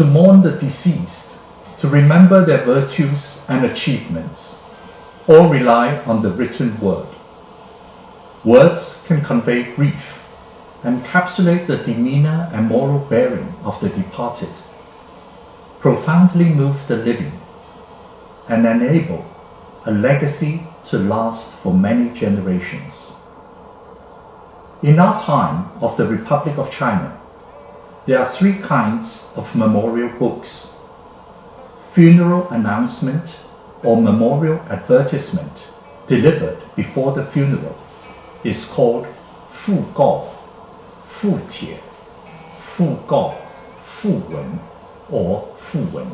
to mourn the deceased, to remember their virtues and achievements, all rely on the written word. Words can convey grief, encapsulate the demeanour and moral bearing of the departed, profoundly move the living, and enable a legacy to last for many generations. In our time of the Republic of China, there are three kinds of memorial books. Funeral announcement or memorial advertisement delivered before the funeral is called fu-kao, fu-tie, fu-kao, fu-wen, or fu-wen.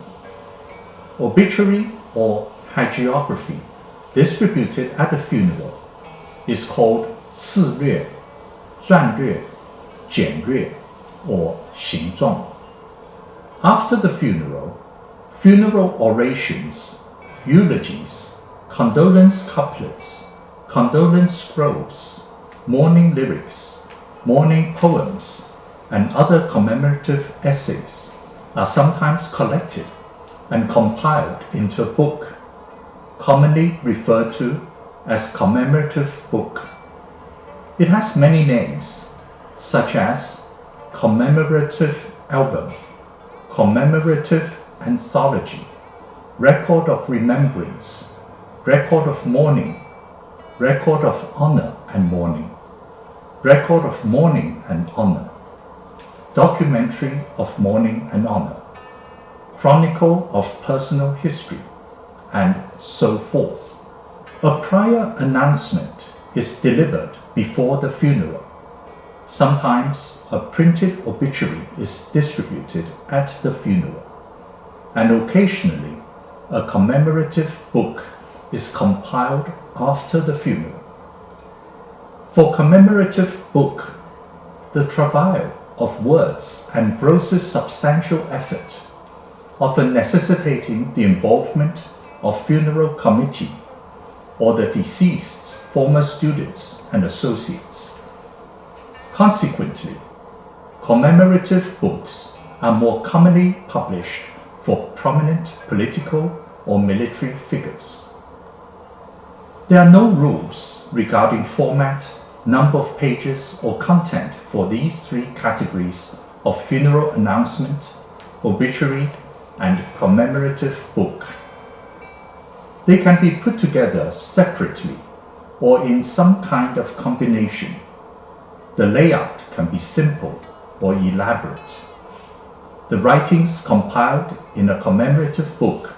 Obituary or hagiography distributed at the funeral is called shih-lüeh, chuan-lüeh, chien-li, or hsing-chuang. After the funeral orations, eulogies, condolence couplets, condolence scrolls, mourning lyrics, mourning poems, and other commemorative essays are sometimes collected and compiled into a book, commonly referred to as commemorative book. It has many names, such as commemorative album, commemorative anthology, record of remembrance, record of mourning, record of honor and mourning, record of mourning and honor, documentary of mourning and honor, chronicle of personal history, and so forth. A prior announcement is delivered before the funeral. Sometimes a printed obituary is distributed at the funeral, and occasionally a commemorative book is compiled after the funeral. For commemorative book, the travail of words engrosses substantial effort, often necessitating the involvement of funeral committee or the deceased's former students and associates. Consequently, commemorative books are more commonly published for prominent political or military figures. There are no rules regarding format, number of pages, or content for these three categories of funeral announcement, obituary, and commemorative book. They can be put together separately or in some kind of combination. The layout can be simple or elaborate. The writings compiled in a commemorative book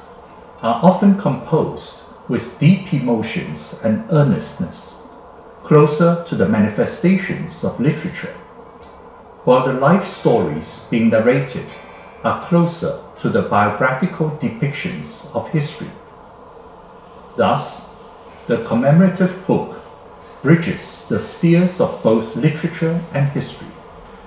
are often composed with deep emotions and earnestness, closer to the manifestations of literature, while the life stories being narrated are closer to the biographical depictions of history. Thus, the commemorative book bridges the spheres of both literature and history.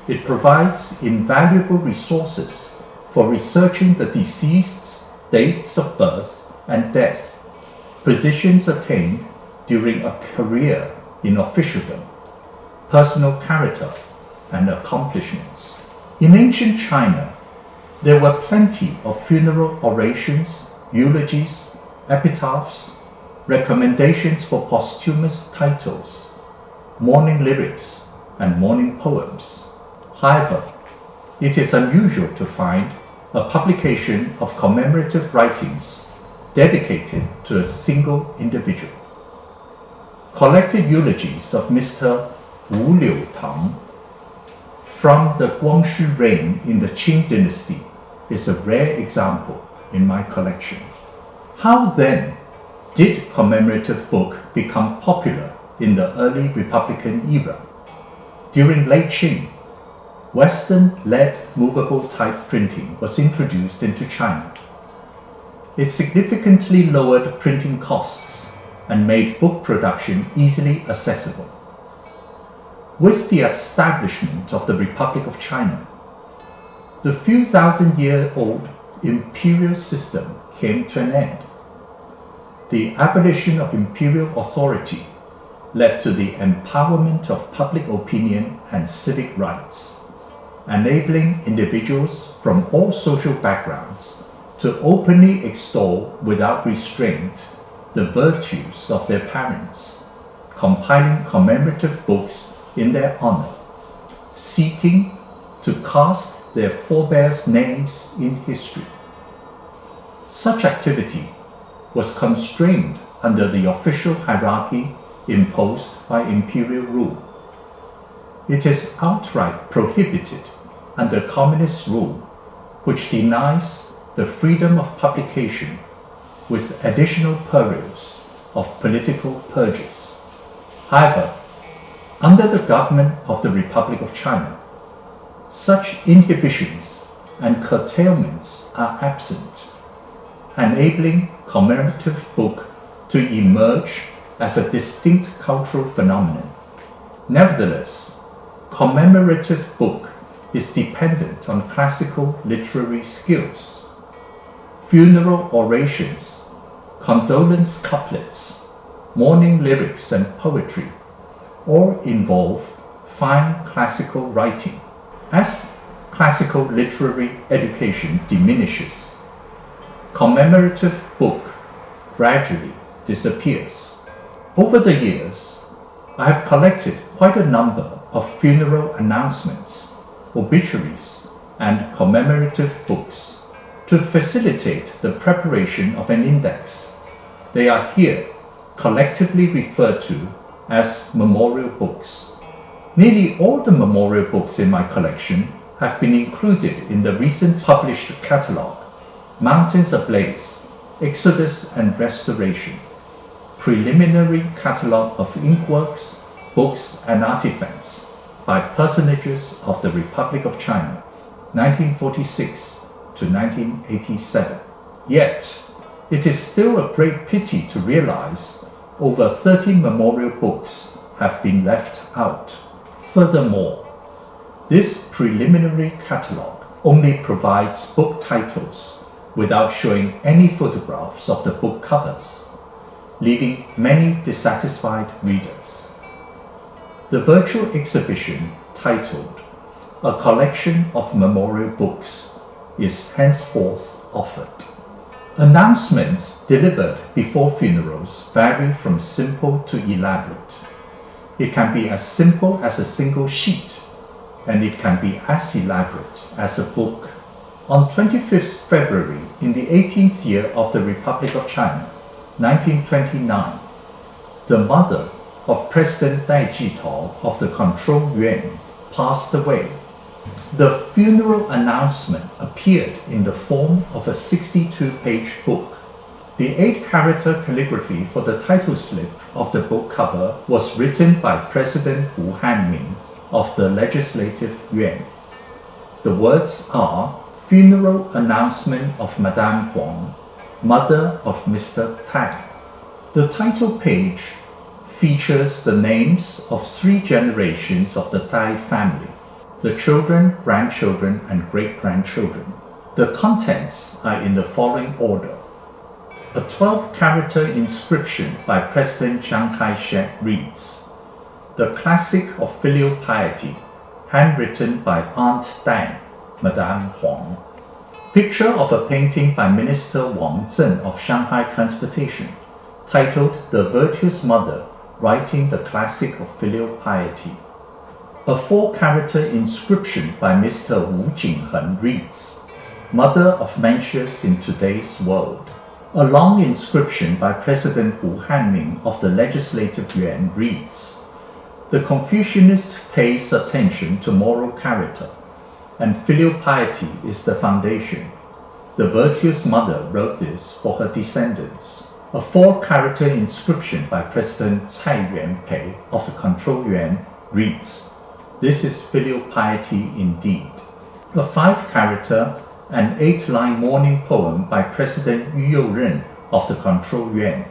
It provides invaluable resources for researching the deceased's dates of birth and death, positions attained during a career in officialdom, personal character, and accomplishments. In ancient China, there were plenty of funeral orations, eulogies, epitaphs, recommendations for posthumous titles, mourning lyrics, and mourning poems. However, it is unusual to find a publication of commemorative writings dedicated to a single individual. Collected eulogies of Mr. Wu Liu Tang from the Guangxu reign in the Qing dynasty is a rare example in my collection. How then did commemorative book become popular in the early Republican era? During late Qing, Western lead movable type printing was introduced into China. It significantly lowered printing costs and made book production easily accessible. With the establishment of the Republic of China, the few thousand-year-old imperial system came to an end. The abolition of imperial authority led to the empowerment of public opinion and civic rights. enabling individuals from all social backgrounds to openly extol without restraint the virtues of their parents, compiling commemorative books in their honor, seeking to cast their forebears' names in history. Such activity was constrained under the official hierarchy imposed by imperial rule. It is outright prohibited under communist rule, which denies the freedom of publication with additional perils of political purges. However, under the government of the Republic of China, such inhibitions and curtailments are absent, enabling commemorative book to emerge as a distinct cultural phenomenon. Nevertheless, commemorative book is dependent on classical literary skills. Funeral orations, condolence couplets, mourning lyrics and poetry all involve fine classical writing. As classical literary education diminishes, commemorative book gradually disappears. Over the years, I have collected quite a number of funeral announcements, obituaries, and commemorative books to facilitate the preparation of an index. They are here collectively referred to as memorial books. Nearly all the memorial books in my collection have been included in the recent published catalogue, Mountains Ablaze, Exodus and Restoration, preliminary catalogue of inkworks, books and artifacts by personages of the Republic of China, 1946 to 1987. Yet, it is still a great pity to realize over 30 memorial books have been left out. Furthermore, this preliminary catalogue only provides book titles without showing any photographs of the book covers, leaving many dissatisfied readers. The virtual exhibition titled A Collection of Memorial Books is henceforth offered. Announcements delivered before funerals vary from simple to elaborate. It can be as simple as a single sheet, and it can be as elaborate as a book. On 25th February in the 18th year of the Republic of China, 1929, the mother of President Dai Jitao of the Control Yuan passed away. The funeral announcement appeared in the form of a 62-page book. The 8-character calligraphy for the title slip of the book cover was written by President Wu Hanming of the Legislative Yuan. The words are Funeral Announcement of Madame Huang, Mother of Mr. Tang. The title page features the names of 3 generations of the Tai family, the children, grandchildren, and great-grandchildren. The contents are in the following order. A 12-character inscription by President Chiang Kai-shek reads, The Classic of Filial Piety, handwritten by Aunt Dang, Madame Huang. Picture of a painting by Minister Wang Zhen of Shanghai Transportation, titled The Virtuous Mother, writing the Classic of Filial Piety. A 4-character inscription by Mr. Wu Jinghen reads, Mother of Mencius in Today's World. A long inscription by President Wu Hanming of the Legislative Yuan reads, The Confucianist pays attention to moral character, and filial piety is the foundation. The virtuous mother wrote this for her descendants. A 4-character inscription by President Tsai Yuanpei of the Control Yuan reads, This is filial piety indeed. A 5-character and 8-line mourning poem by President Yu You-ren of the Control Yuan,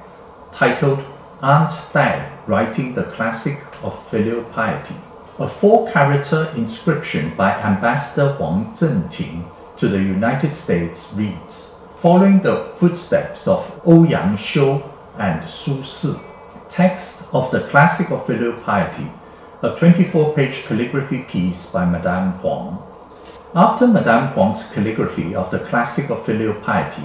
titled Aunt Dai, writing the Classic of Filial Piety. A 4-character inscription by Ambassador Wang Zhenting to the United States reads, Following the footsteps of Ouyang Xiu and Su Si. Text of the Classic of Filial Piety, a 24-page calligraphy piece by Madame Huang. After Madame Huang's calligraphy of the classic of filial piety,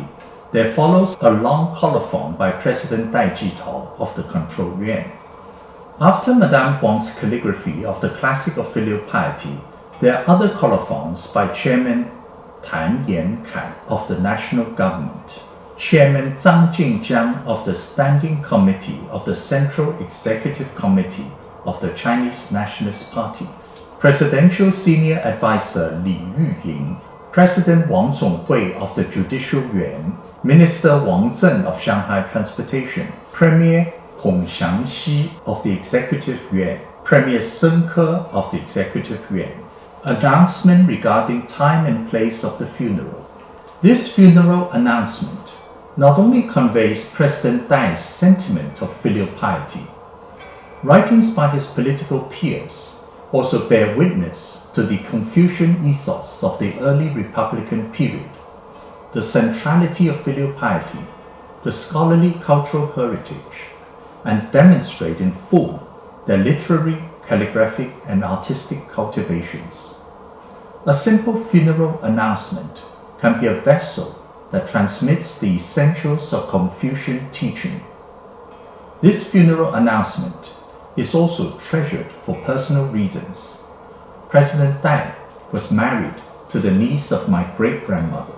there follows a long colophon by President Dai Jitao of the Control Yuan. After Madame Huang's calligraphy of the classic of filial piety, there are other colophons by Chairman Tan Yankai of the National Government, Chairman Zhang Jingjiang of the Standing Committee of the Central Executive Committee of the Chinese Nationalist Party, Presidential Senior Advisor Li Yuying, President Wang Zhonghui of the Judicial Yuan, Minister Wang Zhen of Shanghai Transportation, Premier Hong Xiangxi of the Executive Yuan, Premier Sun Ke of the Executive Yuan. Announcement regarding time and place of the funeral. This funeral announcement not only conveys President Dai's sentiment of filial piety, writings by his political peers also bear witness to the Confucian ethos of the early Republican period, the centrality of filial piety, the scholarly cultural heritage, and demonstrate in full their literary, calligraphic, and artistic cultivations. A simple funeral announcement can be a vessel that transmits the essentials of Confucian teaching. This funeral announcement is also treasured for personal reasons. President Dai was married to the niece of my great-grandmother,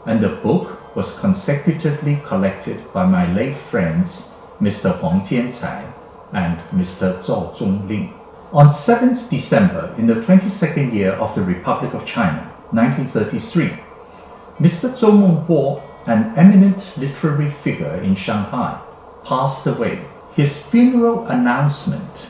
and the book was consecutively collected by my late friends Mr. Huang Tiancai and Mr. Zhou Zhongling. On 7th December, in the 22nd year of the Republic of China, 1933, Mr. Zhou Mengbo, an eminent literary figure in Shanghai, passed away. His funeral announcement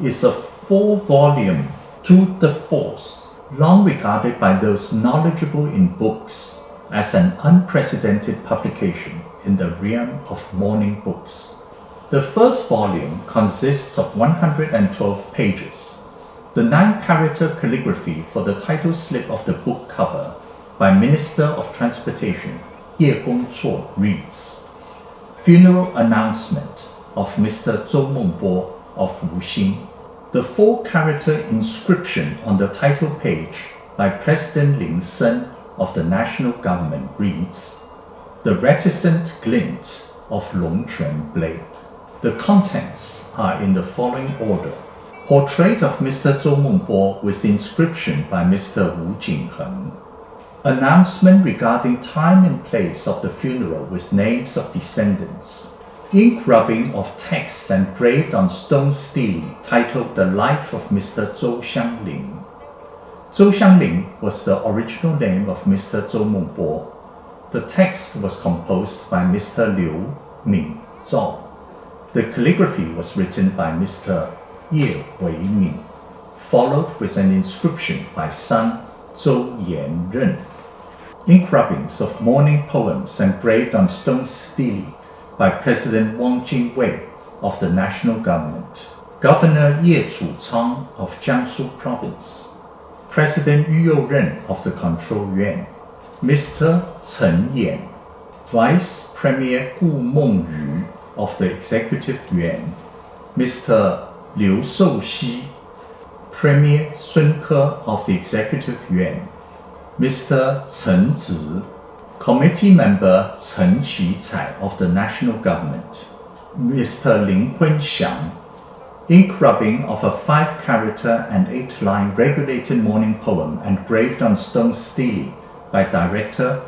is a 4-volume tour de force, long regarded by those knowledgeable in books as an unprecedented publication in the realm of mourning books. The first volume consists of 112 pages. The 9-character calligraphy for the title slip of the book cover by Minister of Transportation Ye Gongzuo reads, Funeral Announcement of Mr. Zhou Mengbo of Wuxing. The 4-character inscription on the title page by President Lin Sen of the National Government reads, The Reticent Glint of Longquan Blade. The contents are in the following order. Portrait of Mr. Zhou Mengbo with inscription by Mr. Wu Jingheng. Announcement regarding time and place of the funeral with names of descendants. Ink rubbing of texts engraved on stone stele titled The Life of Mr. Zhou Xiangling. Zhou Xiangling was the original name of Mr. Zhou Mengbo. The text was composed by Mr. Liu Ming Zhao. The calligraphy was written by Mr. Ye Weiming, followed with an inscription by son Zhou Yanren. Ink rubbings of mourning poems engraved on stone stele by President Wang Jingwei of the National Government, Governor Ye Chuchang of Jiangsu Province, President Yu Youren of the Control Yuan, Mr. Chen Yan, Vice Premier Gu Mengyu of the Executive Yuan, Mr. Liu Shouxi, Premier Sun Ke of the Executive Yuan, Mr. Chen Zi, Committee Member Chen Qicai of the National Government, Mr. Lin Hunxiang. Ink rubbing of a 5-character and 8-line regulated mourning poem engraved on stone stele by Director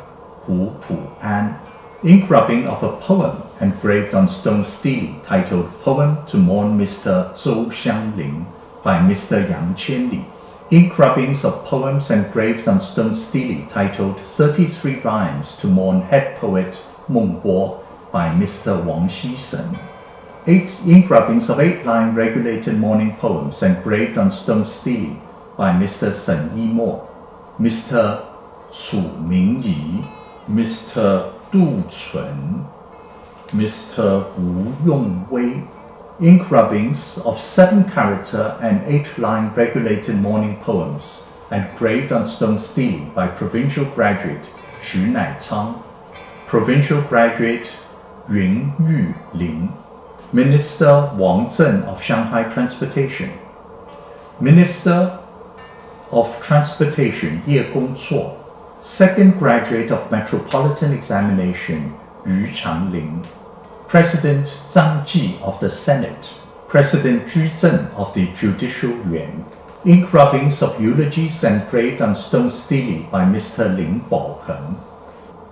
Hu Puan. Ink rubbing of a poem engraved on stone stele titled Poem to Mourn Mr. Zhou Xiangling by Mr. Yang Chien-li. Ink rubbings of poems engraved on stone stele titled 33 Rhymes to Mourn Head Poet Mengbo by Mr. Wang Xisen. 8 ink rubbings of 8-line regulated mourning poems engraved on stone stele by Mr. Shen Yimo, Mr. Chu Mingyi, Mr. Du Chun, Mr. Wu Yongwei. Ink rubbings of 7-character and 8-line regulated mourning poems engraved on stone stele by Provincial Graduate Xu Naicang, Provincial Graduate Yun Yulin, Minister Wang Zhen of Shanghai Transportation, Minister of Transportation 叶恭绰, second graduate of Metropolitan Examination 于长林, President Zhang Ji of the Senate, President Zhu Zhen of the Judicial Yuan. Ink rubbings of eulogies engraved on stone stele by Mr. Lin Baoheng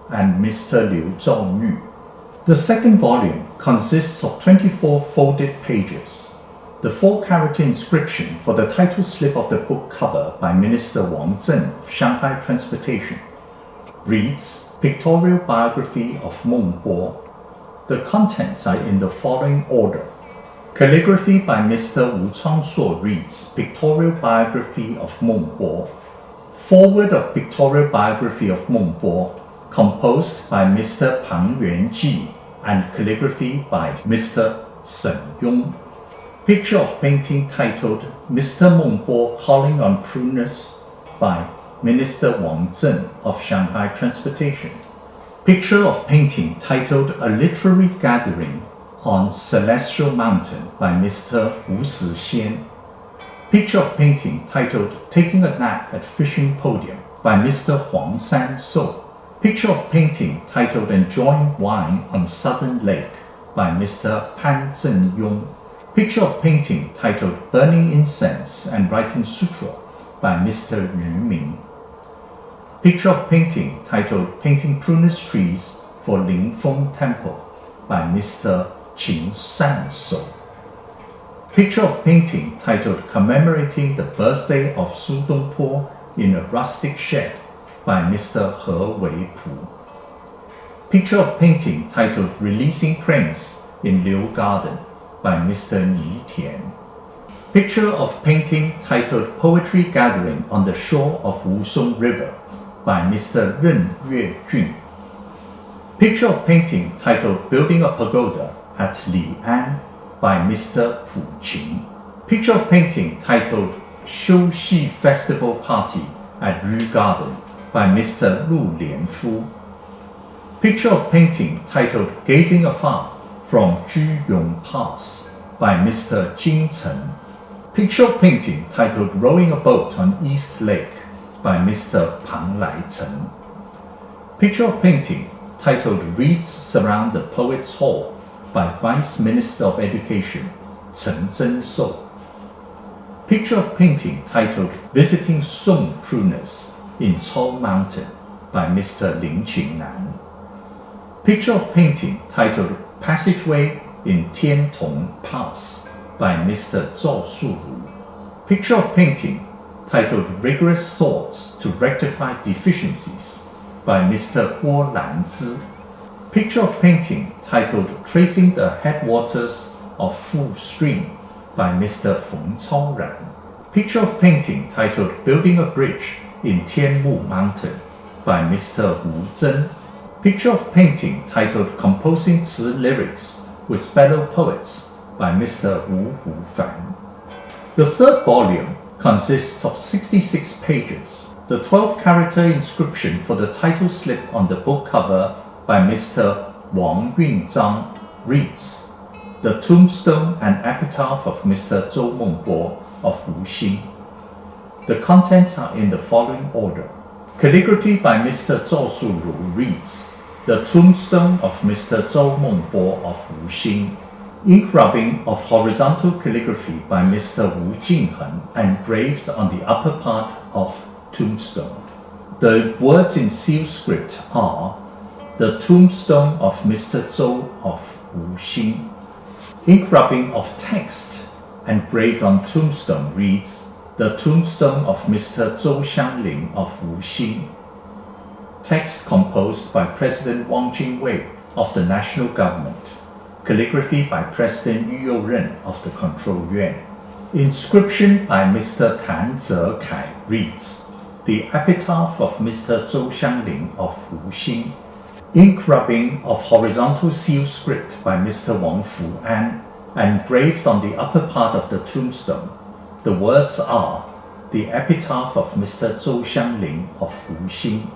and Mr. Liu Zhaoyu. The second volume consists of 24 folded pages. The 4-character inscription for the title slip of the book cover by Minister Wang Zhen of Shanghai Transportation reads, Pictorial Biography of Meng Huo. The contents are in the following order. Calligraphy by Mr. Wu Changshuo reads, Pictorial Biography of Meng Huo. Foreword of Pictorial Biography of Meng Huo, composed by Mr. Pang Yuanji, and calligraphy by Mr. Shen Yong. Picture of painting titled Mr. Meng Huo Calling on Pruners by Minister Wang Zhen of Shanghai Transportation. Picture of painting titled A Literary Gathering on Celestial Mountain by Mr. Wu Sixian. Picture of painting titled Taking a Nap at Fishing Podium by Mr. Huang San So. Picture of painting titled Enjoying Wine on Southern Lake by Mr. Pan Zhenyong. Picture of painting titled Burning Incense and Writing Sutra by Mr. Yu Ming. Picture of painting titled Painting Prunus Trees for Lingfeng Temple by Mr. Qin San So. Picture of painting titled Commemorating the Birthday of Su Dongpo in a Rustic Shed by Mr. He Weipu. Picture of painting titled Releasing Cranes in Liu Garden by Mr. Yi Tian. Picture of painting titled Poetry Gathering on the Shore of Wusong River by Mr. Ren Yue-jun. Picture of painting titled Building a Pagoda at Li'an by Mr. Pu Qing. Picture of painting titled Shou-Xi Festival Party at Yu Garden by Mr. Lu Lianfu. Picture of painting titled Gazing Afar from Juyong Pass by Mr. Jing Chen. Picture of painting titled Rowing a Boat on East Lake by Mr. Pang Lai Chen. Picture of painting titled Reeds Surround the Poets' Hall by Vice Minister of Education Chen Zhensou. Picture of painting titled Visiting Song Pruners in Chou Mountain by Mr. Lin Qingnan. Picture of painting titled Passageway in Tiantong Pass by Mr. Zhou Sulu. Picture of painting titled Rigorous Thoughts to Rectify Deficiencies by Mr. Guo Lanzi. Picture of painting titled Tracing the Headwaters of Fu Stream by Mr. Feng Chaoran. Picture of painting titled Building a Bridge in Tianmu Mountain by Mr. Wu Zhen. Picture of painting titled Composing Ci Lyrics with Fellow Poets by Mr. Wu Hufan. The third volume consists of 66 pages. The 12-character inscription for the title slip on the book cover by Mr. Wang Yunzhang reads, The Tombstone and Epitaph of Mr. Zhou Mengbo of Wuxing. The contents are in the following order. Calligraphy by Mr. Zhou Suru reads, The Tombstone of Mr. Zhou Mengbo of Wuxing. Ink rubbing of horizontal calligraphy by Mr. Wu Jingheng engraved on the upper part of tombstone. The words in seal script are The Tombstone of Mr. Zhou of Wuxing. Ink rubbing of text engraved on tombstone reads The Tombstone of Mr. Zhou Xiangling of Wuxing. Text composed by President Wang Jingwei of the National Government. Calligraphy by President Yu Youren of the Control Yuan. Inscription by Mr. Tan Zekai reads, The Epitaph of Mr. Zhou Xiangling of Wuxing. Ink rubbing of horizontal seal script by Mr. Wang Fuan, engraved on the upper part of the tombstone. The words are, The Epitaph of Mr. Zhou Xiangling of Wuxing.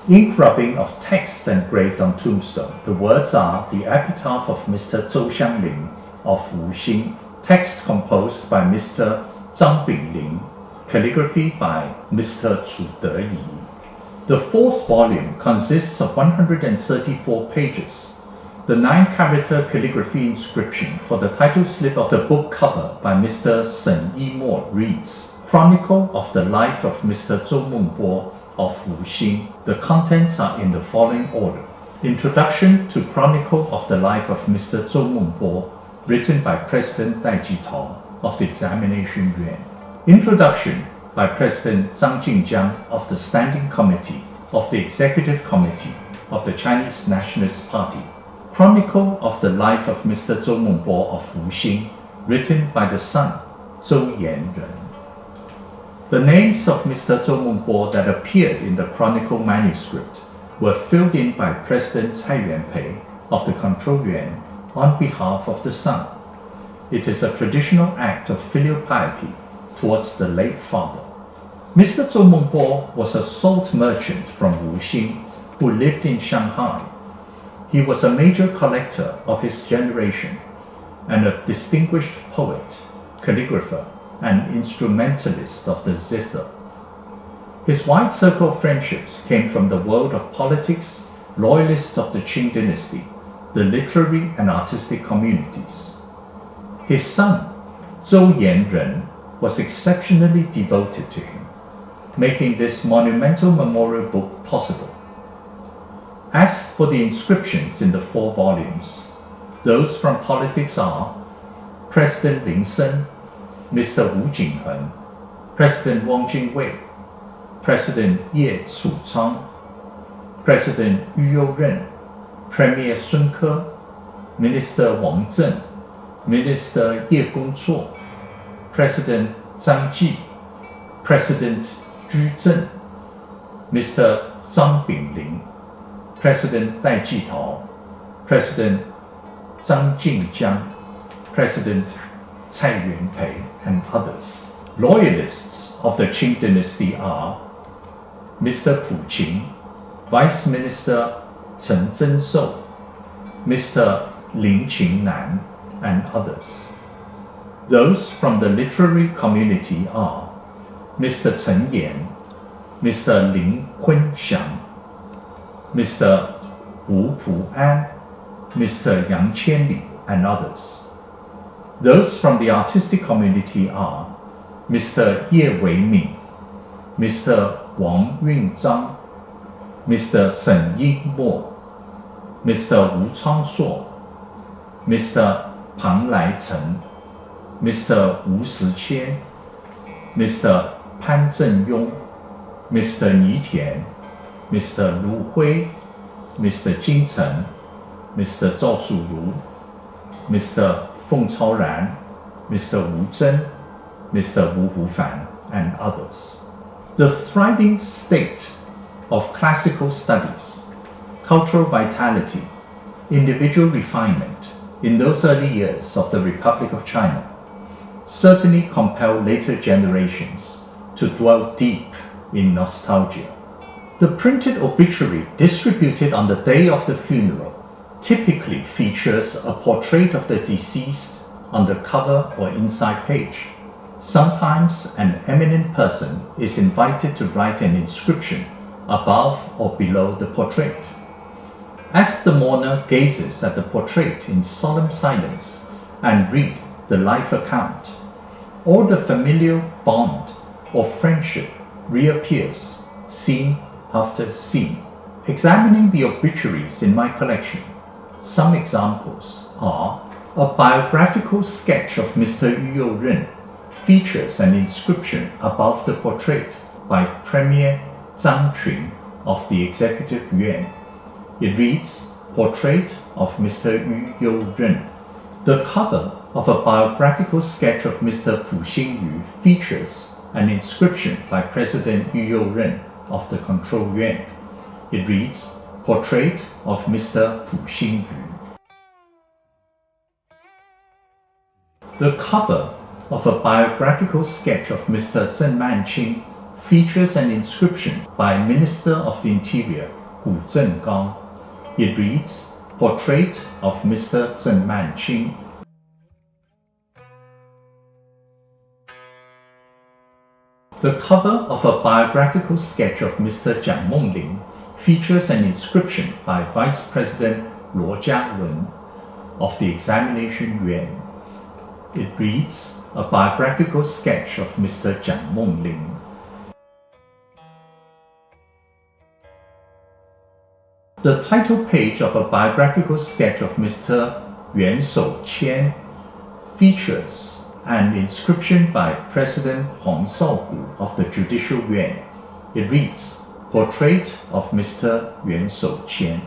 Ink rubbing of text engraved on tombstone. The words are The Epitaph of Mr. Zhou Xiangling of Wuxing. Text composed by Mr. Zhang Bingling. calligraphy by Mr. Chu De-yi. The fourth volume consists of 134 pages. The 9-character calligraphy inscription for the title slip of the book cover by Mr. Shen Yimo reads, Chronicle of the Life of Mr. Zhou Mengbo of Wuxing. The contents are in the following order. Introduction to Chronicle of the Life of Mr. Zhou Mengbo, written by President Dai Jitao of the Examination Yuan. Introduction by President Zhang Jingjiang of the Standing Committee of the Executive Committee of the Chinese Nationalist Party. Chronicle of the Life of Mr. Zhou Mengbo of Wuxing, written by the son, Zhou Yanren. The names of Mr. Zhou Mengbo that appeared in the Chronicle manuscript were filled in by President Cai Yuanpei of the Control Yuan on behalf of the son. It is a traditional act of filial piety towards the late father. Mr. Zhou Mengbo was a salt merchant from Wuxing who lived in Shanghai. He was a major collector of his generation and a distinguished poet, calligrapher, and instrumentalist of the zither. His wide circle of friendships came from the world of politics, loyalists of the Qing dynasty, the literary and artistic communities. His son, Zhou Yanren, was exceptionally devoted to him, making this monumental memorial book possible. As for the inscriptions in the 4 volumes, those from politics are President Lin Sen, Mr. Wu Jingheng, President Wang Jingwei, President Ye Cuchang, President Yu Youren, Premier Sun Ke, Minister Wang Zhen, Minister Ye Gongzuo, President Zhang Ji, President Zhu Zhen, Mr. Zhang Bingling, President Dai Jitao, President Zhang Jingjiang, President Cai Yuanpei, and others. Loyalists of the Qing dynasty are Mr. Pu Qing, Vice Minister Chen Zhenshou, Mr. Lin Qingnan, and others. Those from the literary community are Mr. Chen Yan, Mr. Lin Kunxiang, Mr. Wu Puan, Mr. Yang Chien-li, and others. Those from the artistic community are Mr. Ye Weiming, Mr. Wang Yunzhang, Mr. Shen Yimo, Mr. Wu Changshuo, Mr. Pang Laichen, Mr. Wu Shiqian, Mr. Pan Zhenyong, Mr. Ni Tian, Mr. Lu Hui, Mr. Jing Chen, Mr. Zhao Shuyu, Mr. Feng Chaoran, Mr. Wu Zhen, Mr. Wu Hufan, and others. The thriving state of classical studies, cultural vitality, individual refinement in those early years of the Republic of China certainly compel later generations to dwell deep in nostalgia. The printed obituary distributed on the day of the funeral typically features a portrait of the deceased on the cover or inside page. Sometimes an eminent person is invited to write an inscription above or below the portrait. As the mourner gazes at the portrait in solemn silence and read the life account, all the familial bond or friendship reappears, scene after scene. Examining the obituaries in my collection, some examples are a biographical sketch of Mr. Yu Youren features an inscription above the portrait by Premier Zhang Qun of the Executive Yuan. It reads, Portrait of Mr. Yu Youren. The cover of a biographical sketch of Mr. Pu Xingyu features an inscription by President Yu Youren of the Control Yuan. It reads, Portrait of Mr. Pu Xingyu. The cover of a biographical sketch of Mr. Zheng Manqing features an inscription by Minister of the Interior Hu Zhengang. It reads, Portrait of Mr. Zheng Manqing. . The cover of a biographical sketch of Mr. Jiang Mengling features an inscription by Vice President Luo Jialun of the examination yuan. It reads, "A biographical sketch of Mr. Jiang Mengling." The title page of a biographical sketch of Mr. Yuan Shouqian features an inscription by President Hong Shaogu of the Judicial Yuan. It reads, "Portrait of Mr. Yuan Shouqian."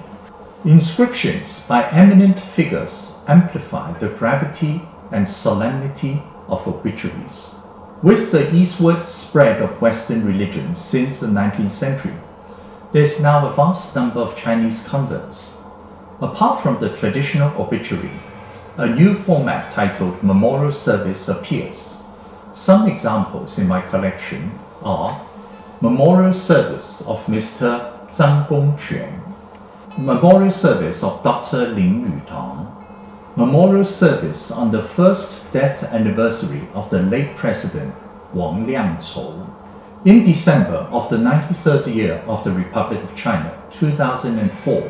Inscriptions by eminent figures amplify the gravity and solemnity of obituaries. With the eastward spread of Western religion since the 19th century, there is now a vast number of Chinese converts. Apart from the traditional obituary, a new format titled Memorial Service appears. Some examples in my collection are Memorial Service of Mr. Zhang Gongquan, Memorial Service of Dr. Lin Yutang, Memorial Service on the first death anniversary of the late President Wang Liangchou. In December of the 93rd year of the Republic of China, 2004,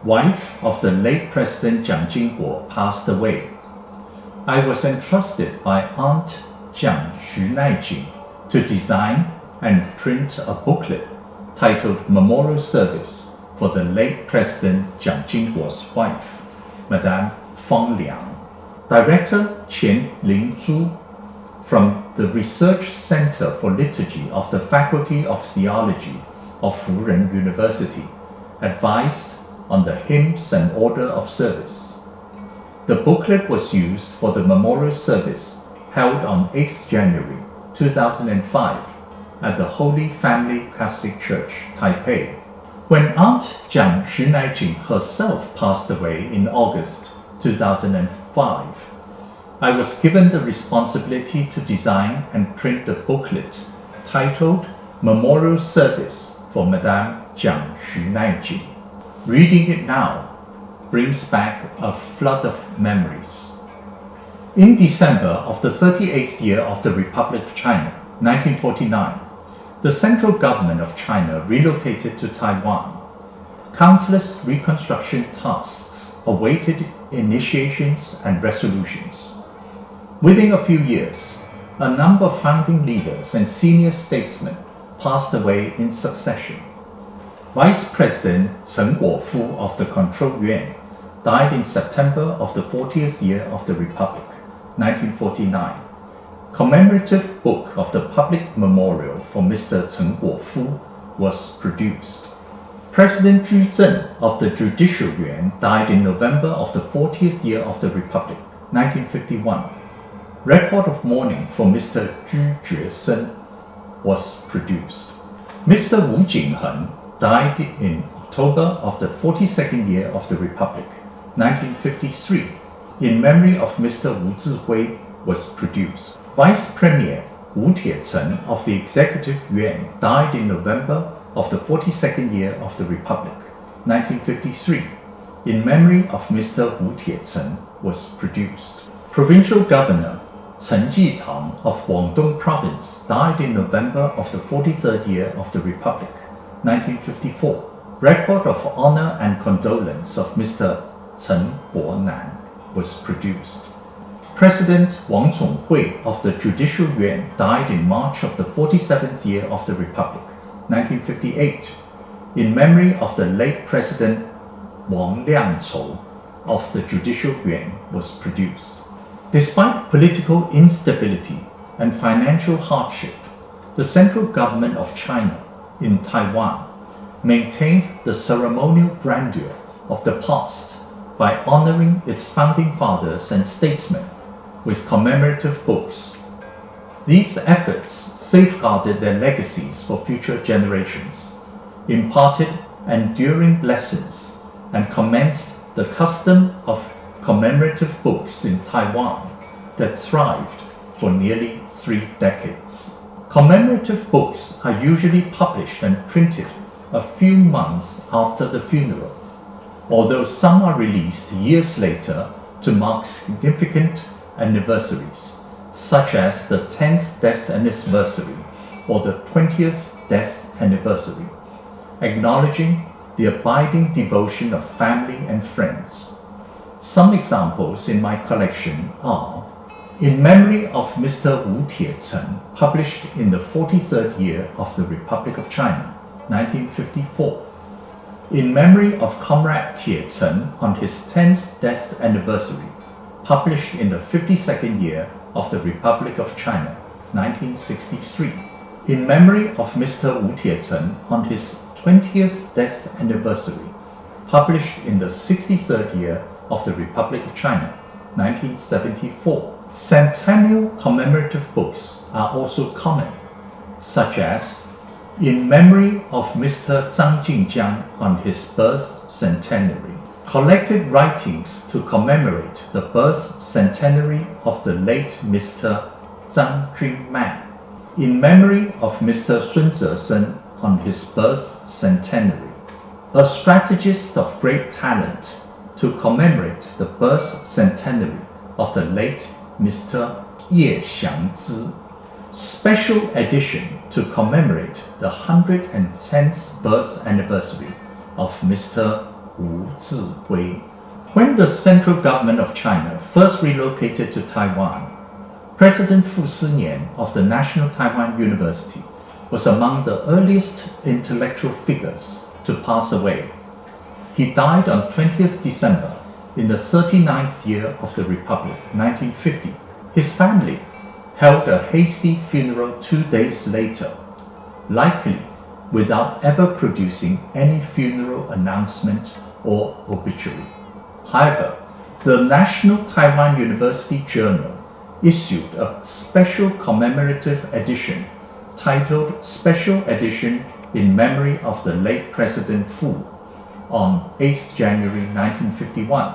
wife of the late President Jiang Jingguo passed away. I was entrusted by Aunt Jiang Xu-lüeh to design and print a booklet titled Memorial Service for the late President Jiang Jingguo's wife, Madame Fang Liang. Director Chien-li from the Research Center for Liturgy of the Faculty of Theology of Fu-wen University advised on the hymns and order of service. The booklet was used for the memorial service held on 8th January 2005 at the Holy Family Catholic Church, Taipei. When Aunt Jiang Xu-lüeh herself passed away in August 2005, I was given the responsibility to design and print a booklet titled Memorial Service for Madame Jiang Xu-lüeh. Reading it now brings back a flood of memories. In December of the 38th year of the Republic of China, 1949, the central government of China relocated to Taiwan. Countless reconstruction tasks awaited initiations and resolutions. Within a few years, a number of founding leaders and senior statesmen passed away in succession. Vice President Chen Guofu of the Control Yuan died in September of the 40th year of the Republic, 1949. Commemorative book of the public memorial for Mr. Chen Guofu was produced. President Zhu Zhen of the Judicial Yuan died in November of the 40th year of the Republic, 1951. Record of mourning for Mr. Zhu Juesen was produced. Mr. Wu Jingheng died in October of the 42nd year of the Republic, 1953. In memory of Mr. Wu Zihui was produced. Vice Premier Wu Tiecheng of the Executive Yuan died in November of the 42nd year of the Republic, 1953. In memory of Mr. Wu Tiecheng was produced. Provincial Governor Chen Jitang of Guangdong Province died in November of the 43rd year of the Republic, 1954. Record of honor and condolence of Mr. Chen Guonan was produced. President Wang Chonghui of the Judicial Yuan died in March of the 47th year of the Republic, 1958. In memory of the late President Wang Liangchou of the Judicial Yuan was produced. Despite political instability and financial hardship, the central government of China in Taiwan maintained the ceremonial grandeur of the past by honoring its founding fathers and statesmen with commemorative books. These efforts safeguarded their legacies for future generations, imparted enduring lessons, and commenced the custom of commemorative books in Taiwan that thrived for nearly 3 decades. Commemorative books are usually published and printed a few months after the funeral, although some are released years later to mark significant anniversaries, such as the 10th death anniversary or the 20th death anniversary, acknowledging the abiding devotion of family and friends. Some examples in my collection are In Memory of Mr. Wu Tiecheng, published in the 43rd year of the Republic of China, 1954. In Memory of Comrade Tiecheng on his 10th death anniversary, published in the 52nd year of the Republic of China, 1963. In Memory of Mr. Wu Tiecheng on his 20th death anniversary, published in the 63rd year of the Republic of China, 1974. Centennial commemorative books are also common, such as In Memory of Mr. Zhang Jingjiang on his birth centenary, collected writings to commemorate the birth centenary of the late Mr. Zhang Junman. In Memory of Mr. Sun Zesen on his birth centenary, a strategist of great talent to commemorate the birth centenary of the late Mr. Ye Xiangzi. Special edition to commemorate the 110th birth anniversary of Mr. Wu Zihui. When the central government of China first relocated to Taiwan, President Fu Sinian of the National Taiwan University was among the earliest intellectual figures to pass away. He died on 20th December in the 39th year of the Republic, 1950. His family held a hasty funeral 2 days later, likely without ever producing any funeral announcement or obituary. However, the National Taiwan University Journal issued a special commemorative edition titled Special Edition in Memory of the Late President Fu on 8th January 1951,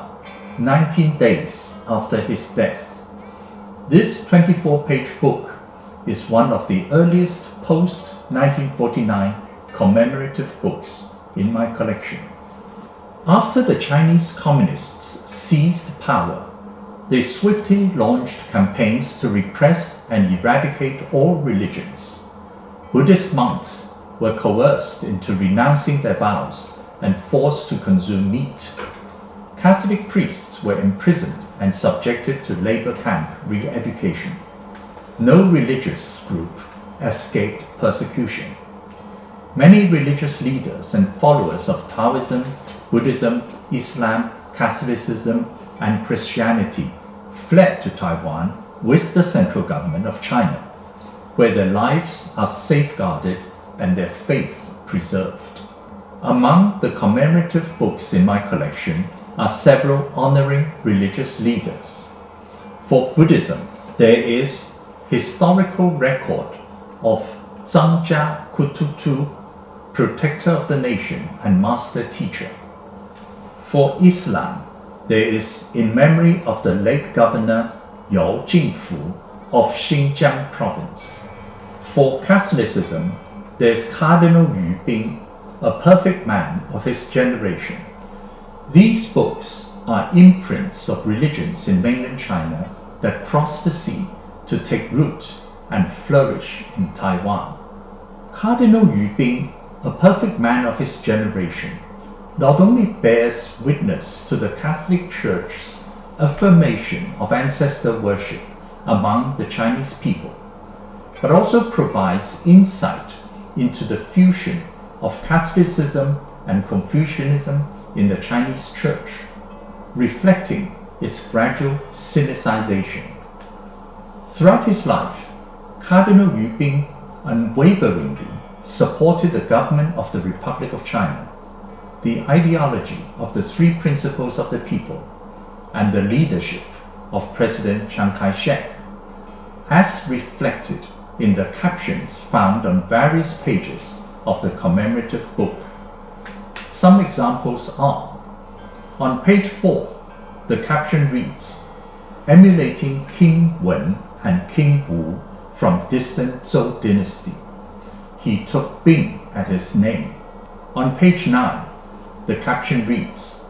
19 days after his death. This 24-page book is one of the earliest post-1949 commemorative books in my collection. After the Chinese communists seized power, they swiftly launched campaigns to repress and eradicate all religions. Buddhist monks were coerced into renouncing their vows and forced to consume meat. Catholic priests were imprisoned and subjected to labor camp re-education. No religious group escaped persecution. Many religious leaders and followers of Taoism, Buddhism, Islam, Catholicism, and Christianity fled to Taiwan with the central government of China, where their lives are safeguarded and their faith preserved. Among the commemorative books in my collection are several honoring religious leaders. For Buddhism, there is historical record of Zhangjia Kututu, protector of the nation and master teacher. For Islam, there is In Memory of the late Governor Yao Jingfu of Xinjiang province. For Catholicism, there is Cardinal Yu Bing, a perfect man of his generation. These books are imprints of religions in mainland China that crossed the sea to take root and flourish in Taiwan. Cardinal Yu Bing, a perfect man of his generation, not only bears witness to the Catholic Church's affirmation of ancestor worship among the Chinese people, but also provides insight into the fusion of Catholicism and Confucianism in the Chinese Church, reflecting its gradual Sinicization. Throughout his life, Cardinal Yu Bing unwaveringly supported the government of the Republic of China, the ideology of the three principles of the people, and the leadership of President Chiang Kai-shek, as reflected in the captions found on various pages of the commemorative book. Some examples are: on page 4, the caption reads, "Emulating King Wen and King Wu from distant Zhou dynasty. He took Bing at his name." On page 9, the caption reads,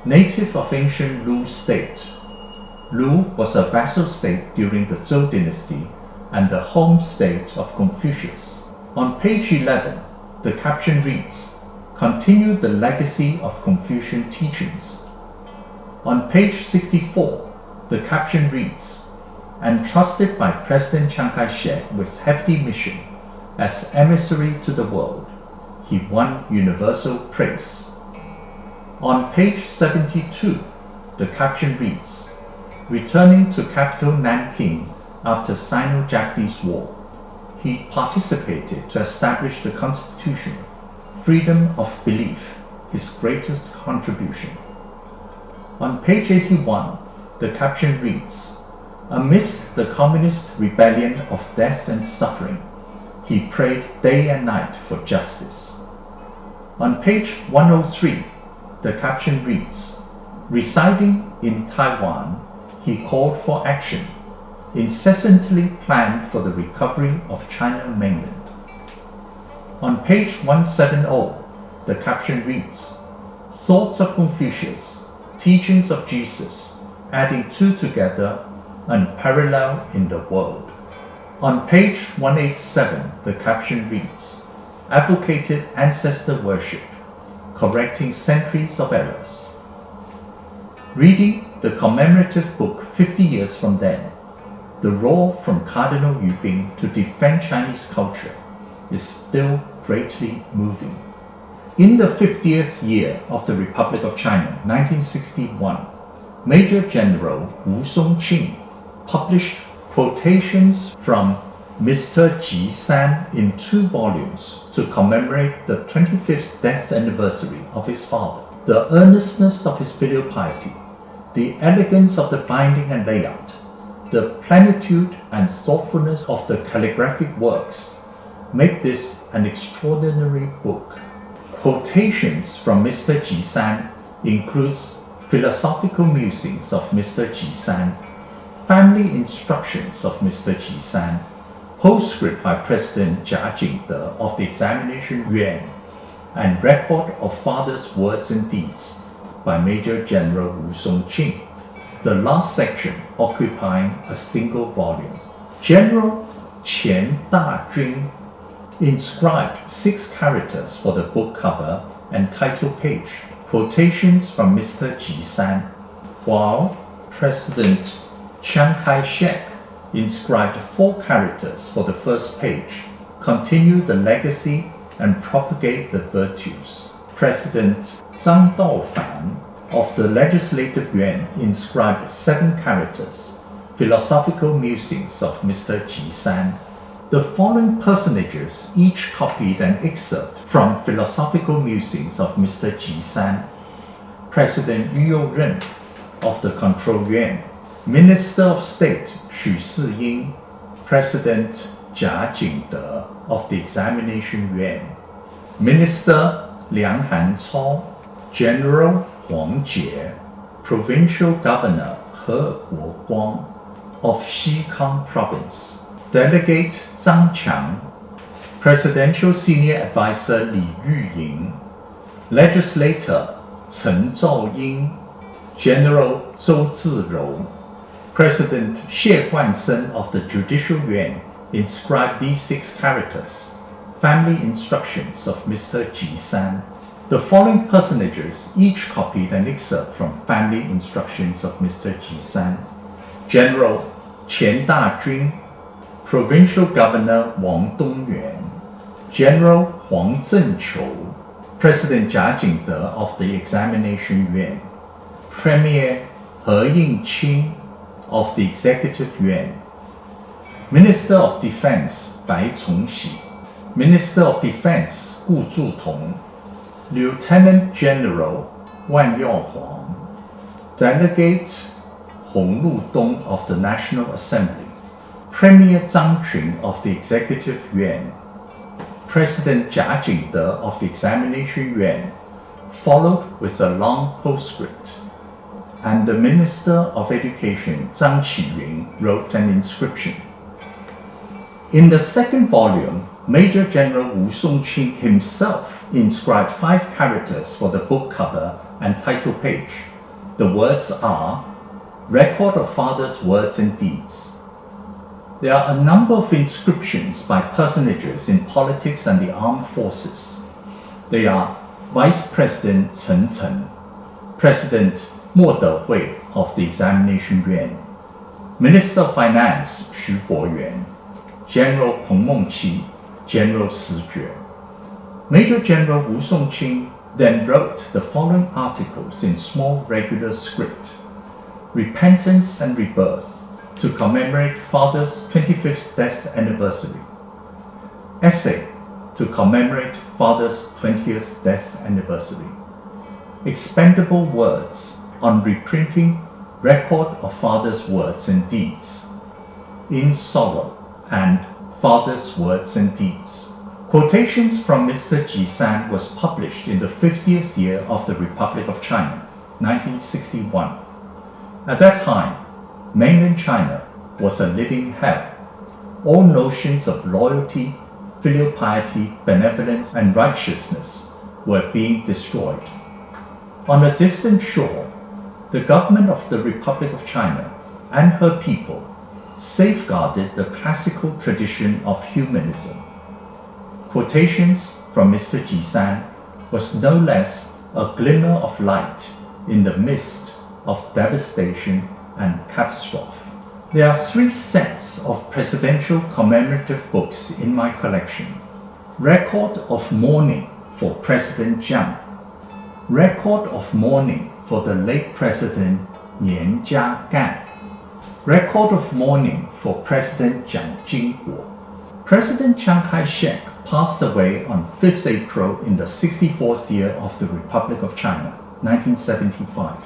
"Native of ancient Lu state. Lu was a vassal state during the Zhou dynasty and the home state of Confucius. On page 11, the caption reads, "Continue the legacy of Confucian teachings." On page 64, the caption reads, "Entrusted by President Chiang Kai-shek with hefty mission as emissary to the world, he won universal praise." On page 72, the caption reads, "Returning to capital Nanking after Sino-Japanese War, he participated to establish the Constitution, freedom of belief, his greatest contribution." On page 81, the caption reads, "Amidst the communist rebellion of death and suffering, he prayed day and night for justice." On page 103, the caption reads, "Residing in Taiwan, he called for action, incessantly planned for the recovery of China mainland." On page 170, the caption reads, "Thoughts of Confucius, teachings of Jesus, adding two together, unparalleled in the world." On page 187, the caption reads, "Advocated ancestor worship, correcting centuries of errors." Reading the commemorative book 50 years from then, the roar from Cardinal Yubing to defend Chinese culture is still greatly moving. In the 50th year of the Republic of China, 1961, Major General Wu Songqing published quotations from Mr. Ji San in 2 volumes to commemorate the 25th death anniversary of his father. The earnestness of his filial piety, the elegance of the binding and layout, the plenitude and thoughtfulness of the calligraphic works make this an extraordinary book. Quotations from Mr. Ji San includes philosophical musings of Mr. Ji San, family instructions of Mr. Ji San, postscript by President Jia Jingde of the examination yuan, and record of father's words and deeds by Major General Wu Songqing, the last section occupying a single volume. General Chien-li inscribed 6 characters for the book cover and title page, quotations from Mr. Ji San, while President Chiang Kai-shek inscribed 4 characters for the first page, continue the legacy and propagate the virtues. President Zhang Daofan of the Legislative Yuan inscribed 7 characters, philosophical musings of Mr. Ji San. The following personages each copied an excerpt from philosophical musings of Mr. Ji San: President Yu Ren of the Control Yuan, Minister of State Xu-lüeh, President Jia Jingde of the Examination Yuan, Minister Liang Han-cao, General Huang Jie, Provincial Governor He Guoguang of Xikang Province, Delegate Zhang Qiang, Presidential Senior Advisor Li Yuying, Legislator Chen Zhaoying, General Zhou Zirou, President Xie Guansheng of the Judicial Yuan inscribed these 6 characters, family instructions of Mr. Ji San. The following personages each copied an excerpt from family instructions of Mr. Ji San: General Qian Dajun, Provincial Governor Wang Dongyuan, General Huang Zhenqiu, President Jia Jingde of the Examination Yuan, Premier He Yingqing of the Executive Yuan, Minister of Defense Bai Congxi, Minister of Defense Gu Zhutong, Lieutenant General Wan Yaohuang, Delegate Hong Ludong of the National Assembly, Premier Zhang Qun of the Executive Yuan, President Jia Jingde of the Examination Yuan, followed with a long postscript, and the Minister of Education Zhang Qiyun wrote an inscription. In the second volume, Major General Wu Songqing himself inscribed 5 characters for the book cover and title page. The words are, Record of Father's Words and Deeds. There are a number of inscriptions by personages in politics and the armed forces. They are Vice President Chen Chen, President Mo Dehui of the Examination Yuan, Minister of Finance Xu Boyuan, General Peng Mengqi, General Si Jue. Major General Wu Songqing then wrote the following articles in small regular script: Repentance and Rebirth, to commemorate Father's 25th death anniversary. Essay, to commemorate Father's 20th death anniversary. Expendable words, on reprinting record of Father's words and deeds. In Sorrow and Father's Words and Deeds. Quotations from Mr. Jisan was published in the 50th year of the Republic of China, 1961. At that time, mainland China was a living hell. All notions of loyalty, filial piety, benevolence, and righteousness were being destroyed. On a distant shore, the government of the Republic of China and her people safeguarded the classical tradition of humanism. Quotations from Mr. Jisan was no less a glimmer of light in the midst of devastation and catastrophe. There are 3 sets of presidential commemorative books in my collection. Record of Mourning for President Jiang. Record of Mourning for the late President Yan Jia-gan. Record of Mourning for President Jiang Jingguo. President Chiang Kai-shek passed away on 5th April in the 64th year of the Republic of China, 1975.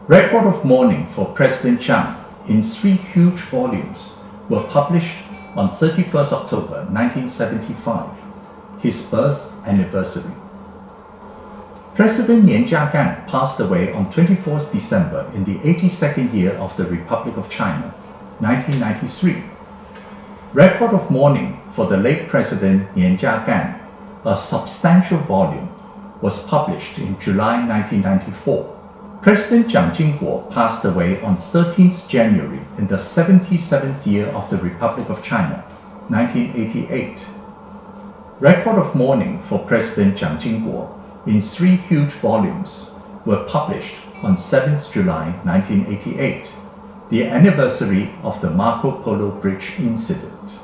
Record of Mourning for President Chiang in 3 huge volumes were published on 31st October 1975, his birth anniversary. President Yan Jia-gan passed away on 24th December in the 82nd year of the Republic of China, 1993. Record of Mourning for the late President Yan Jia-gan, a substantial volume, was published in July 1994. President Jiang Jingguo passed away on 13th January in the 77th year of the Republic of China, 1988. Record of Mourning for President Jiang Jingguo in 3 huge volumes were published on 7th July 1988, the anniversary of the Marco Polo Bridge incident.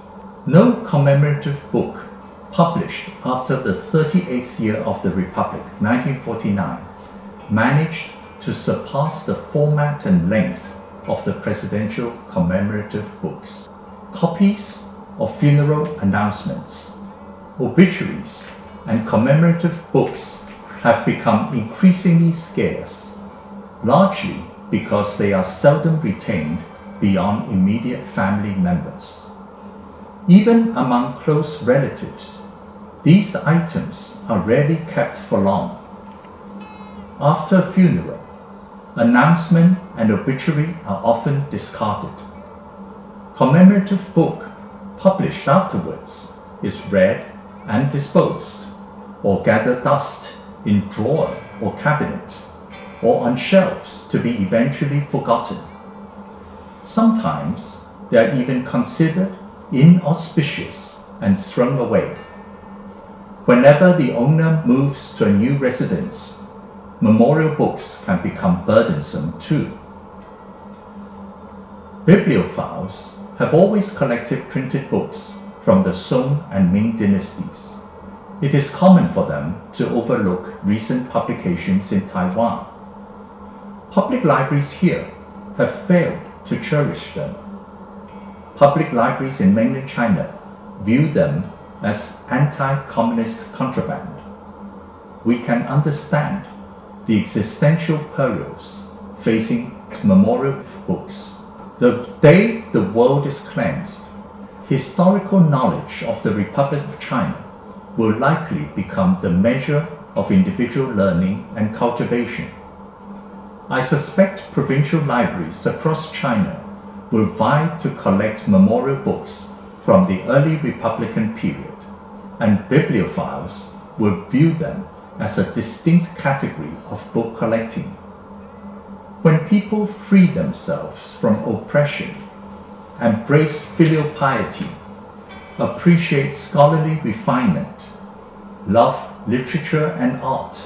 No commemorative book published after the 38th year of the Republic, 1949, managed to surpass the format and length of the presidential commemorative books. Copies of funeral announcements, obituaries, and commemorative books have become increasingly scarce, largely because they are seldom retained beyond immediate family members. Even among close relatives, these items are rarely kept for long. After a funeral, announcement and obituary are often discarded. Commemorative book published afterwards is read and disposed, or gather dust in drawer or cabinet, or on shelves to be eventually forgotten. Sometimes they are even considered inauspicious and thrown away. Whenever the owner moves to a new residence, memorial books can become burdensome too. Bibliophiles have always collected printed books from the Song and Ming dynasties. It is common for them to overlook recent publications in Taiwan. Public libraries here have failed to cherish them. Public libraries in mainland China view them as anti-communist contraband. We can understand the existential perils facing memorial books. The day the world is cleansed, historical knowledge of the Republic of China will likely become the measure of individual learning and cultivation. I suspect provincial libraries across China will vie to collect memorial books from the early Republican period, and bibliophiles will view them as a distinct category of book collecting. When people free themselves from oppression embrace filial piety, appreciate scholarly refinement, love literature and art,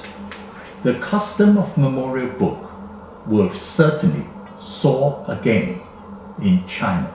the custom of memorial book will certainly soar again in China.